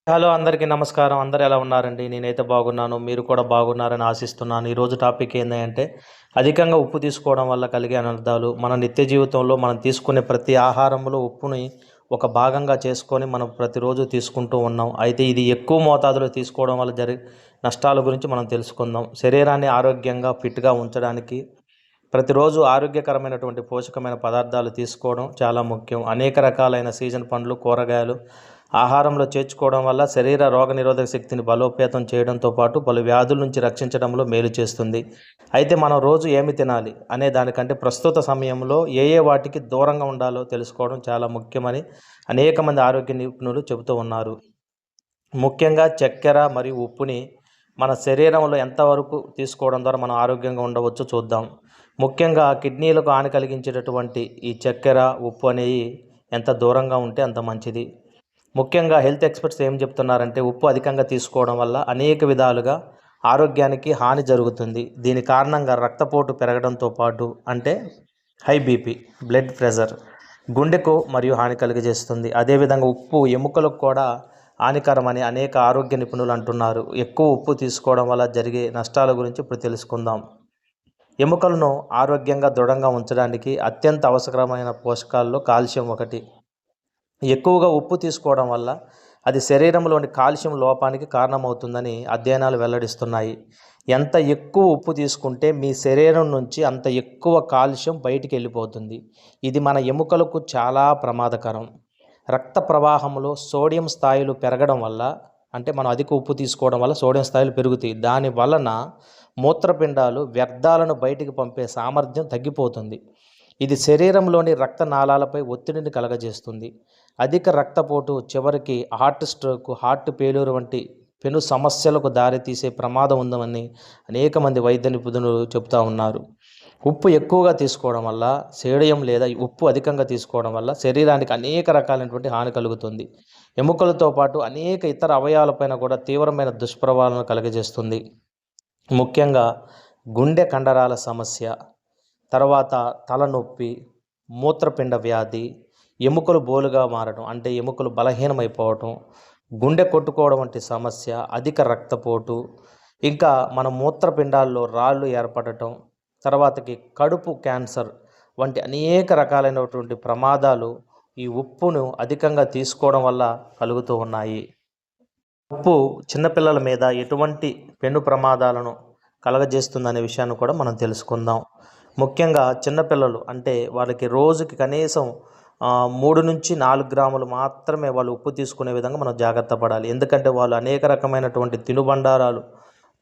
Hello అందరికీ నమస్కారం. అందరూ ఎలా ఉన్నారండి? నేనైతే బాగున్నాను. మీరు కూడా బాగున్నారని ఆశిస్తున్నాను. ఈరోజు టాపిక్ ఏందంటే అధికంగా ఉప్పు తీసుకోవడం వల్ల కలిగే అనర్థాలు. మన నిత్య జీవితంలో మనం తీసుకునే ప్రతి ఆహారంలో ఉప్పుని ఒక భాగంగా చేసుకొని మనం ప్రతిరోజు తీసుకుంటూ ఉన్నాం. అయితే ఇది ఎక్కువ మోతాదులో తీసుకోవడం వల్ల జరిగే నష్టాల గురించి మనం తెలుసుకుందాం. శరీరాన్ని ఆరోగ్యంగా ఫిట్‌గా ఉంచడానికి ప్రతిరోజు ఆరోగ్యకరమైనటువంటి పోషకమైన పదార్థాలు తీసుకోవడం చాలా ముఖ్యం. అనేక రకాలైన సీజన్ పండ్లు, కూరగాయలు ఆహారంలో చేర్చుకోవడం వల్ల శరీర రోగనిరోధక శక్తిని బలోపేతం చేయడంతో పాటు పలు వ్యాధుల నుంచి రక్షించడంలో మేలు చేస్తుంది. అయితే మనం రోజు ఏమి తినాలి అనే దానికంటే ప్రస్తుత సమయంలో ఏ ఏ వాటికి దూరంగా ఉండాలో తెలుసుకోవడం చాలా ముఖ్యమని అనేక మంది ఆరోగ్య నిపుణులు చెబుతూ ఉన్నారు. ముఖ్యంగా చక్కెర మరియు ఉప్పుని మన శరీరంలో ఎంతవరకు తీసుకోవడం ద్వారా మనం ఆరోగ్యంగా ఉండవచ్చో చూద్దాం. ముఖ్యంగా కిడ్నీలకు హాని కలిగించేటటువంటి ఈ చక్కెర, ఉప్పు అనేవి ఎంత దూరంగా ఉంటే అంత మంచిది. ముఖ్యంగా హెల్త్ ఎక్స్పర్ట్స్ ఏం చెప్తున్నారంటే ఉప్పు అధికంగా తీసుకోవడం వల్ల అనేక విధాలుగా ఆరోగ్యానికి హాని జరుగుతుంది. దీని కారణంగా రక్తపోటు పెరగడంతో పాటు అంటే హై బీపీ, బ్లడ్ ప్రెషర్, గుండెకు మరియు హాని కలిగజేస్తుంది. అదేవిధంగా ఉప్పు ఎముకలకు కూడా హానికరమని అనేక ఆరోగ్య నిపుణులు అంటున్నారు. ఎక్కువ ఉప్పు తీసుకోవడం వల్ల జరిగే నష్టాల గురించి ఇప్పుడు తెలుసుకుందాం. ఎముకలను ఆరోగ్యంగా దృఢంగా ఉంచడానికి అత్యంత అవసరమైన పోషకాల్లో కాల్షియం ఒకటి. ఎక్కువగా ఉప్పు తీసుకోవడం వల్ల అది శరీరంలోని కాల్షియం లోపానికి కారణమవుతుందని అధ్యయనాలు వెల్లడిస్తున్నాయి. ఎంత ఎక్కువ ఉప్పు తీసుకుంటే మీ శరీరం నుంచి అంత ఎక్కువ కాల్షియం బయటికి వెళ్ళిపోతుంది. ఇది మన ఎముకలకు చాలా ప్రమాదకరం. రక్త ప్రవాహంలో సోడియం స్థాయిలు పెరగడం వల్ల అంటే మనం అధిక ఉప్పు తీసుకోవడం వల్ల సోడియం స్థాయిలు పెరుగుతాయి. దాని వలన మూత్రపిండాలు వ్యర్థాలను బయటికి పంపే సామర్థ్యం తగ్గిపోతుంది. ఇది శరీరంలోని రక్తనాళాలపై ఒత్తిడిని కలగజేస్తుంది. అధిక రక్తపోటు చివరికి హార్ట్ స్ట్రోక్, హార్ట్ ఫెయిల్యూర్ వంటి పెను సమస్యలకు దారితీసే ప్రమాదం ఉందని అనేక మంది వైద్య నిపుణులు చెబుతూ ఉన్నారు. ఉప్పు ఎక్కువగా తీసుకోవడం వల్ల సోడియం లేదా ఉప్పు అధికంగా తీసుకోవడం వల్ల శరీరానికి అనేక రకాలైనటువంటి హాని కలుగుతుంది. ఎముకలతో పాటు అనేక ఇతర అవయవాలపైన కూడా తీవ్రమైన దుష్ప్రభావాలను కలుగజేస్తుంది. ముఖ్యంగా గుండె కండరాల సమస్య, తర్వాత తలనొప్పి, మూత్రపిండ వ్యాధి, ఎముకలు బోలుగా మారడం అంటే ఎముకలు బలహీనమైపోవటం, గుండె కొట్టుకోవడం వంటి సమస్య, అధిక రక్తపోటు, ఇంకా మన మూత్రపిండాల్లో రాళ్ళు ఏర్పడటం, తర్వాతకి కడుపు క్యాన్సర్ వంటి అనేక రకాలైనటువంటి ప్రమాదాలు ఈ ఉప్పును అధికంగా తీసుకోవడం వల్ల కలుగుతూ ఉన్నాయి. ఉప్పు చిన్నపిల్లల మీద ఎటువంటి పెను ప్రమాదాలను కలగజేస్తుందనే విషయాన్ని కూడా మనం తెలుసుకుందాం. ముఖ్యంగా చిన్నపిల్లలు అంటే వాళ్ళకి రోజుకి కనీసం 3-4 గ్రాములు మాత్రమే వాళ్ళు ఉప్పు తీసుకునే విధంగా మనం జాగ్రత్త పడాలి. ఎందుకంటే వాళ్ళు అనేక రకమైనటువంటి తినుబండారాలు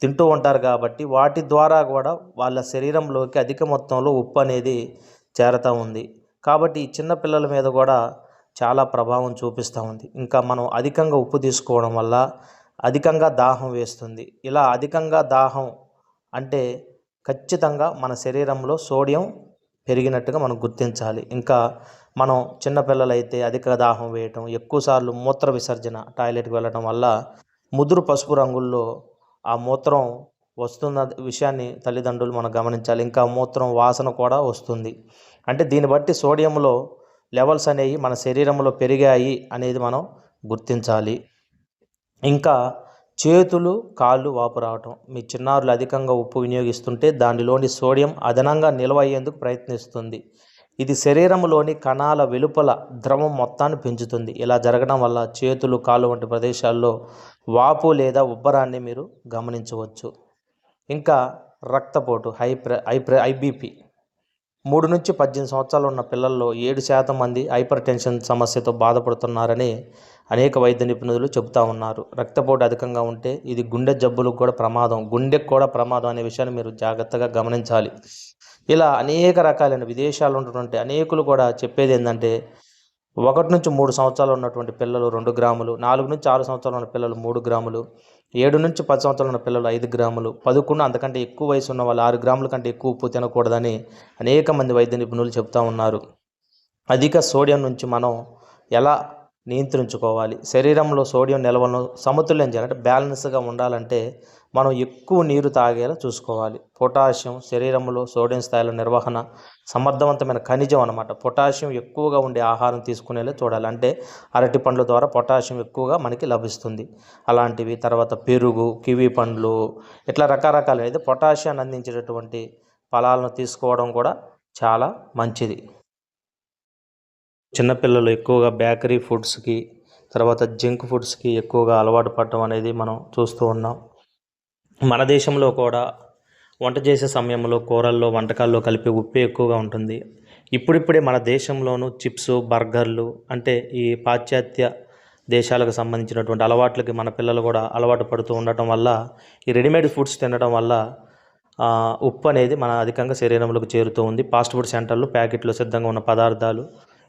తింటూ ఉంటారు కాబట్టి వాటి ద్వారా కూడా వాళ్ళ శరీరంలోకి అధిక మొత్తంలో ఉప్పు అనేది చేరుతూ ఉంది. కాబట్టి ఈ చిన్న పిల్లల మీద కూడా చాలా ప్రభావం చూపిస్తూ ఉంది. ఇంకా మనం అధికంగా ఉప్పు తీసుకోవడం వల్ల అధికంగా దాహం వేస్తుంది. ఇలా అధికంగా దాహం అంటే ఖచ్చితంగా మన శరీరంలో సోడియం పెరిగినట్టుగా మనం గుర్తించాలి. ఇంకా మనం చిన్నపిల్లలైతే అధిక దాహం వేయటం, ఎక్కువసార్లు మూత్ర విసర్జన టాయిలెట్కి వెళ్ళడం వల్ల ముదురు పసుపు రంగుల్లో ఆ మూత్రం వస్తున్న విషయాన్ని తల్లిదండ్రులు మనం గమనించాలి. ఇంకా మూత్రం వాసన కూడా వస్తుంది. అంటే దీన్ని బట్టి సోడియంలో లెవెల్స్ అనేవి మన శరీరంలో పెరిగాయి అనేది మనం గుర్తించాలి. ఇంకా చేతులు, కాళ్ళు వాపు రావటం. మీ చిన్నారులు అధికంగా ఉప్పు వినియోగిస్తుంటే దానిలోని సోడియం అదనంగా నిల్వ అయ్యేందుకు ప్రయత్నిస్తుంది. ఇది శరీరంలోని కణాల వెలుపల ద్రవం మొత్తాన్ని పెంచుతుంది. ఇలా జరగడం వల్ల చేతులు, కాళ్ళు వంటి ప్రదేశాల్లో వాపు లేదా ఉబ్బరాన్ని మీరు గమనించవచ్చు. ఇంకా రక్తపోటు, హై బీపీ 3-18 సంవత్సరాలు ఉన్న పిల్లల్లో 7% మంది హైపర్ టెన్షన్ సమస్యతో బాధపడుతున్నారని అనేక వైద్య నిపుణులు చెబుతూ ఉన్నారు. రక్తపోటు అధికంగా ఉంటే ఇది గుండె జబ్బులకు కూడా ప్రమాదం, గుండెకు కూడా ప్రమాదం అనే విషయాన్ని మీరు జాగ్రత్తగా గమనించాలి. ఇలా అనేక రకాలైన విదేశాల్లో ఉన్నటువంటి అనేకులు కూడా చెప్పేది ఏంటంటే 1-3 సంవత్సరాలు ఉన్నటువంటి పిల్లలు 2 గ్రాములు, 4-6 సంవత్సరాలు ఉన్న పిల్లలు 3 గ్రాములు, 7-10 సంవత్సరాలు ఉన్న పిల్లలు 5 గ్రాములు, 11 అంతకంటే ఎక్కువ వయసు ఉన్న వాళ్ళు 6 గ్రాముల కంటే ఎక్కువ ఉప్పు తినకూడదని అనేక మంది వైద్య నిపుణులు చెప్తూ ఉన్నారు. అధిక సోడియం నుంచి మనం ఎలా నియంత్రించుకోవాలి? శరీరంలో సోడియం నిల్వలను సమతుల్యం చేయాలి, అంటే బ్యాలెన్స్గా ఉండాలంటే మనం ఎక్కువ నీరు తాగేలా చూసుకోవాలి. పొటాషియం శరీరంలో సోడియం స్థాయిల నిర్వహణ సమర్థవంతమైన ఖనిజం అన్నమాట. పొటాషియం ఎక్కువగా ఉండే ఆహారం తీసుకునేలా చూడాలి. అంటే అరటి పండ్ల ద్వారా పొటాషియం ఎక్కువగా మనకి లభిస్తుంది. అలాంటివి తర్వాత పెరుగు, కివి పండ్లు ఇట్లా రకరకాలు అయితే పొటాషియాన్ని అందించేటటువంటి ఫలాలను తీసుకోవడం కూడా చాలా మంచిది. చిన్నపిల్లలు ఎక్కువగా బేకరీ ఫుడ్స్కి తర్వాత జంక్ ఫుడ్స్కి ఎక్కువగా అలవాటు పడటం అనేది మనం చూస్తూ ఉన్నాం. మన దేశంలో కూడా వంట చేసే సమయంలో కూరల్లో వంటకాల్లో కలిపే ఉప్పు ఎక్కువగా ఉంటుంది. ఇప్పుడిప్పుడే మన దేశంలోనూ చిప్స్, బర్గర్లు అంటే ఈ పాశ్చాత్య దేశాలకు సంబంధించినటువంటి అలవాట్లకి మన పిల్లలు కూడా అలవాటు పడుతూ ఉండటం వల్ల ఈ రెడీమేడ్ ఫుడ్స్ తినడం వల్ల ఉప్పు అనేది మన అధికంగా శరీరంలోకి చేరుతూ ఉంది. ఫాస్ట్ ఫుడ్ సెంటర్లు ప్యాకెట్లో సిద్ధంగా ఉన్న పదార్థాలు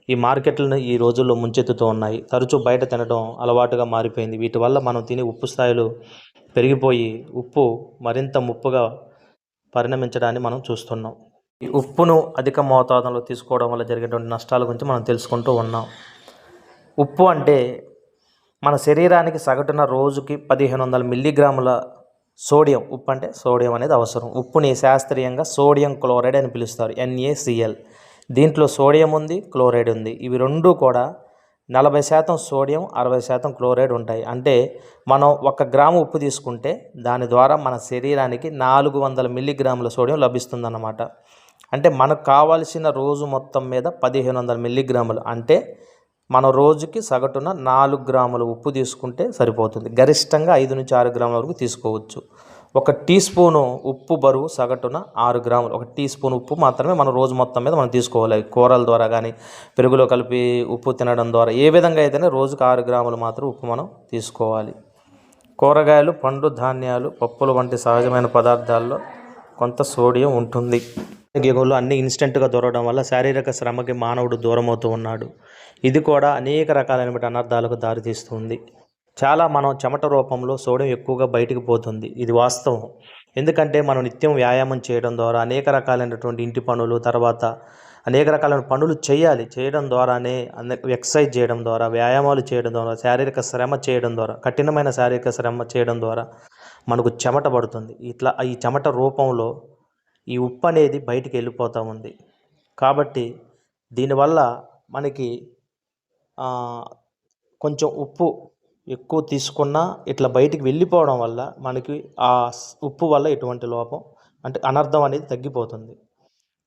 ఈ మార్కెట్లను ఈ రోజుల్లో ముంచెత్తుతూ ఉన్నాయి. తరచూ బయట తినడం అలవాటుగా మారిపోయింది. వీటి వల్ల మనం తినే ఉప్పు స్థాయిలు పెరిగిపోయి ఉప్పు మరింత ముప్పుగా పరిణమించడాన్ని మనం చూస్తున్నాం. ఈ ఉప్పును అధిక మోతాదులో తీసుకోవడం వల్ల జరిగేటువంటి నష్టాల గురించి మనం తెలుసుకుంటూ ఉన్నాం. ఉప్పు అంటే మన శరీరానికి సగటున రోజుకి 1500 మిల్లీగ్రాముల సోడియం, ఉప్పు అంటే సోడియం అనేది అవసరం. ఉప్పుని శాస్త్రీయంగా సోడియం క్లోరైడ్ అని పిలుస్తారు, NaCl. దీంట్లో సోడియం ఉంది, క్లోరైడ్ ఉంది. ఇవి రెండూ కూడా 40% సోడియం, 60% క్లోరైడ్ ఉంటాయి. అంటే మనం 1 గ్రాము ఉప్పు తీసుకుంటే దాని ద్వారా మన శరీరానికి 400 మిల్లీగ్రాముల సోడియం లభిస్తుందన్నమాట. అంటే మనకు కావాల్సిన రోజు మొత్తం మీద 1500 మిల్లీగ్రాములు, అంటే మన రోజుకి సగటున 4 గ్రాముల ఉప్పు తీసుకుంటే సరిపోతుంది. గరిష్టంగా 5 నుంచి 6 గ్రాముల వరకు తీసుకోవచ్చు. 1 టీ స్పూను ఉప్పు బరువు సగటున 6 గ్రాములు. 1 టీ స్పూన్ ఉప్పు మాత్రమే మన రోజు మొత్తం మీద మనం తీసుకోవాలి. కూరల ద్వారా కానీ పెరుగులో కలిపి ఉప్పు తినడం ద్వారా ఏ విధంగా అయితేనే రోజుకు 6 గ్రాములు మాత్రం ఉప్పు మనం తీసుకోవాలి. కూరగాయలు, పండ్లు, ధాన్యాలు, పప్పులు వంటి సహజమైన పదార్థాల్లో కొంత సోడియం ఉంటుంది. గిగులు అన్నీ ఇన్స్టెంట్గా దొరకడం వల్ల శారీరక శ్రమకి మానవుడు దూరమవుతూ ఉన్నాడు. ఇది కూడా అనేక రకాలైన అనర్థాలకు దారితీస్తుంది. చాలా మనం చెమట రూపంలో సోడియం ఎక్కువగా బయటికి పోతుంది. ఇది వాస్తవం. ఎందుకంటే మనం నిత్యం వ్యాయామం చేయడం ద్వారా అనేక రకాలైనటువంటి ఇంటి పనులు తర్వాత అనేక రకాలైన పనులు చేయడం ద్వారానే ఎక్సర్సైజ్ చేయడం ద్వారా, వ్యాయామాలు చేయడం ద్వారా, శారీరక శ్రమ చేయడం ద్వారా, కఠినమైన శారీరక శ్రమ చేయడం ద్వారా మనకు చెమట పడుతుంది. ఇట్లా ఈ చెమట రూపంలో ఈ ఉప్పు అనేది బయటికి వెళ్ళిపోతూ ఉంది. కాబట్టి దీనివల్ల మనకి కొంచెం ఉప్పు ఎక్కువ తీసుకున్నా ఇట్లా బయటికి వెళ్ళిపోవడం వల్ల మనకి ఆ ఉప్పు వల్ల ఎటువంటి లోపం అంటే అనర్థం అనేది తగ్గిపోతుంది.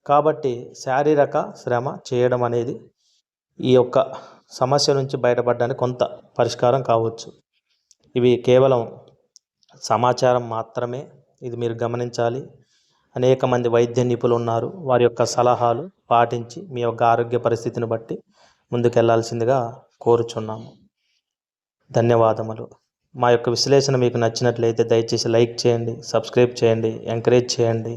కాబట్టి శారీరక శ్రమ చేయడం అనేది ఈ యొక్క సమస్య నుంచి బయటపడడానికి కొంత పరిష్కారం కావచ్చు. ఇవి కేవలం సమాచారం మాత్రమే, ఇది మీరు గమనించాలి. అనేక మంది వైద్య నిపుణులు ఉన్నారు, వారి యొక్క సలహాలు పాటించి మీ యొక్క ఆరోగ్య పరిస్థితిని బట్టి ముందుకెళ్లాల్సిందిగా కోరుచున్నాము. ధన్యవాదములు. మా యొక్క విశ్లేషణ మీకు నచ్చినట్లయితే దయచేసి లైక్ చేయండి, సబ్స్క్రైబ్ చేయండి, ఎంకరేజ్ చేయండి.